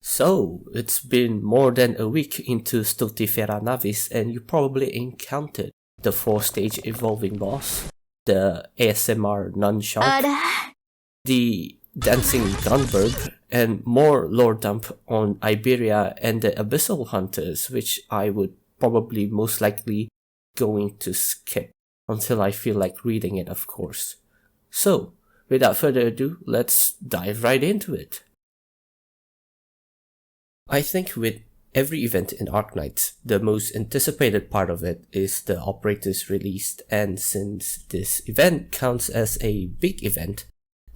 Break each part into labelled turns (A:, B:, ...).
A: So, it's been more than a week into Stultifera Navis and you probably encountered the 4-stage evolving boss, the ASMR Nunshark, the Dancing Gunberg, and more lore dump on Iberia and the Abyssal Hunters, which I would probably most likely going to skip until I feel like reading it, of course. So, without further ado, let's dive right into it. I think with every event in Arknights, the most anticipated part of it is the operators released, and since this event counts as a big event,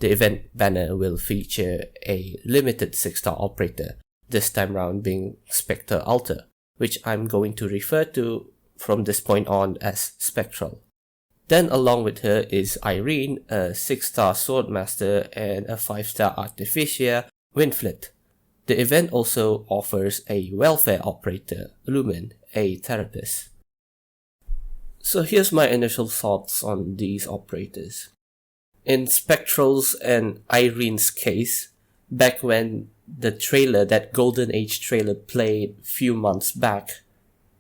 A: the event banner will feature a limited 6-star operator, this time round being Spectre Alter, which I'm going to refer to from this point on as Spectral. Then along with her is Irene, a 6-star Swordmaster and a 5-star Artificia, Winflet. The event also offers a welfare operator, Lumen, a therapist. So here's my initial thoughts on these operators. In Spectral's and Irene's case, back when the trailer, that Golden Age trailer played a few months back,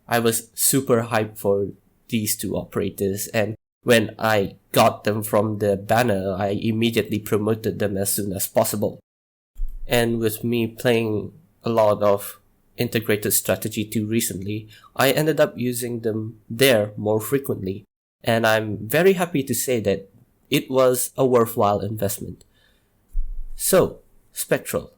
A: I was super hyped for these two operators, and when I got them from the banner, I immediately promoted them as soon as possible. And with me playing a lot of integrated strategy too recently, I ended up using them there more frequently. And I'm very happy to say that it was a worthwhile investment. So, Spectral.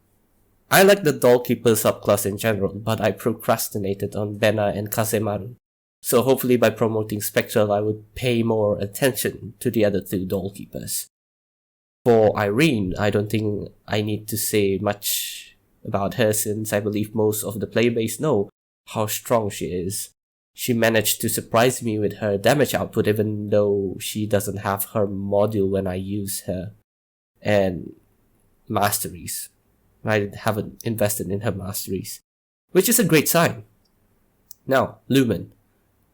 A: I like the Dollkeeper subclass in general, but I procrastinated on Benna and Kazemaru. So hopefully by promoting Spectral I would pay more attention to the other two Dollkeepers. For Irene, I don't think I need to say much about her since I believe most of the playbase know how strong she is. She managed to surprise me with her damage output even though she doesn't have her module when I use her. And masteries. I haven't invested in her masteries, which is a great sign. Now, Lumen.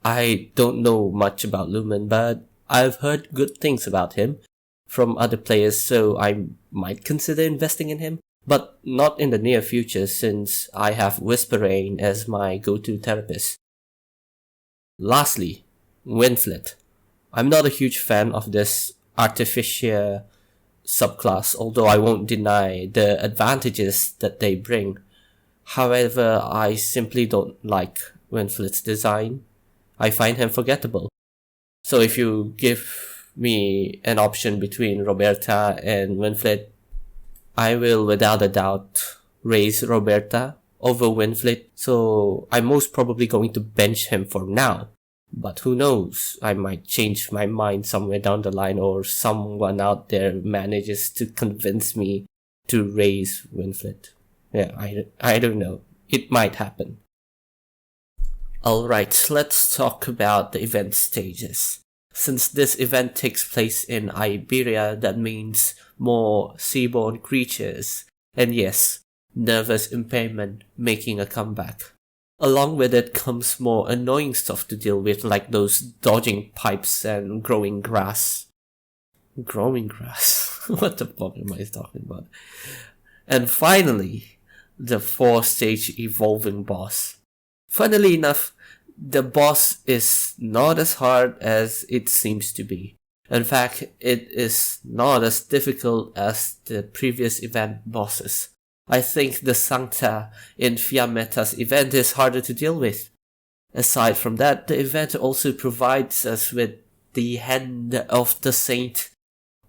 A: I don't know much about Lumen, but I've heard good things about him from other players, so I might consider investing in him, but not in the near future since I have Whisperain as my go-to therapist. Lastly, Winflet. I'm not a huge fan of this Artificia subclass, although I won't deny the advantages that they bring. However, I simply don't like Winflet's design. I find him forgettable. So if you give me an option between Roberta and Winflet, I will without a doubt raise Roberta over Winflet, so I'm most probably going to bench him for now. But who knows, I might change my mind somewhere down the line, or someone out there manages to convince me to raise Winflet. Yeah, I don't know. It might happen. Alright, let's talk about the event stages. Since this event takes place in Iberia, that means more seaborne creatures, and yes, nervous impairment making a comeback. Along with it comes more annoying stuff to deal with, like those dodging pipes and growing grass. Growing grass? What the fuck am I talking about? And finally, the 4-stage evolving boss. Funnily enough, the boss is not as hard as it seems to be. In fact, it is not as difficult as the previous event bosses. I think the Sancta in Fiammeta's event is harder to deal with. Aside from that, the event also provides us with the Hand of the Saint,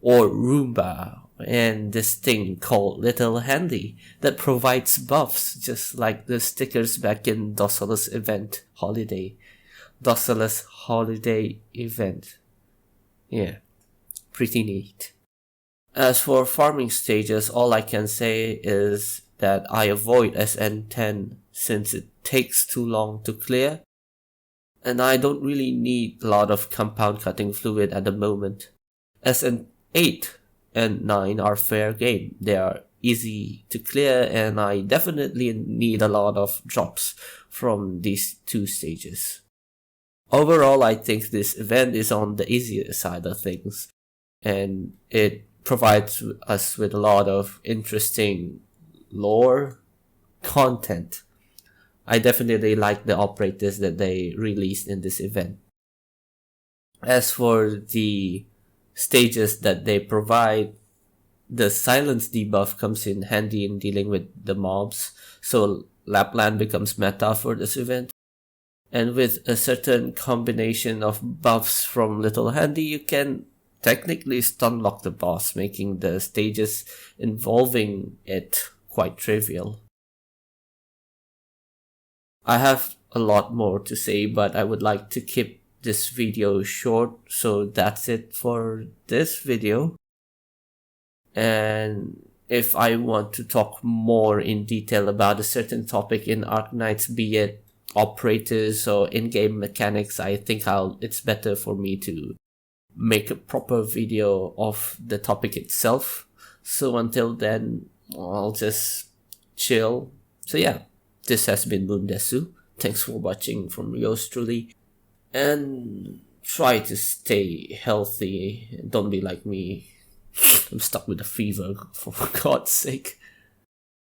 A: or Roomba, and this thing called Little Handy that provides buffs just like the stickers back in Docilis event holiday. Docilis holiday event. Yeah, pretty neat. As for farming stages, all I can say is that I avoid SN10 since it takes too long to clear, and I don't really need a lot of compound cutting fluid at the moment. SN8 and 9 are fair game. They are easy to clear, and I definitely need a lot of drops from these two stages. Overall, I think this event is on the easier side of things, and it provides us with a lot of interesting lore content. I definitely like the operators that they released in this event. As for the stages that they provide, the silence debuff comes in handy in dealing with the mobs, so Lapland becomes meta for this event. And with a certain combination of buffs from Little Handy, you can technically stunlock the boss, making the stages involving it quite trivial. I have a lot more to say, but I would like to keep this video short, so that's it for this video. And if I want to talk more in detail about a certain topic in Arknights, be it operators or in-game mechanics, I think it's better for me to make a proper video of the topic itself. So until then, I'll just chill. So yeah, this has been Bundesu. Thanks for watching from yours truly. And try to stay healthy. Don't be like me. I'm stuck with a fever, for God's sake.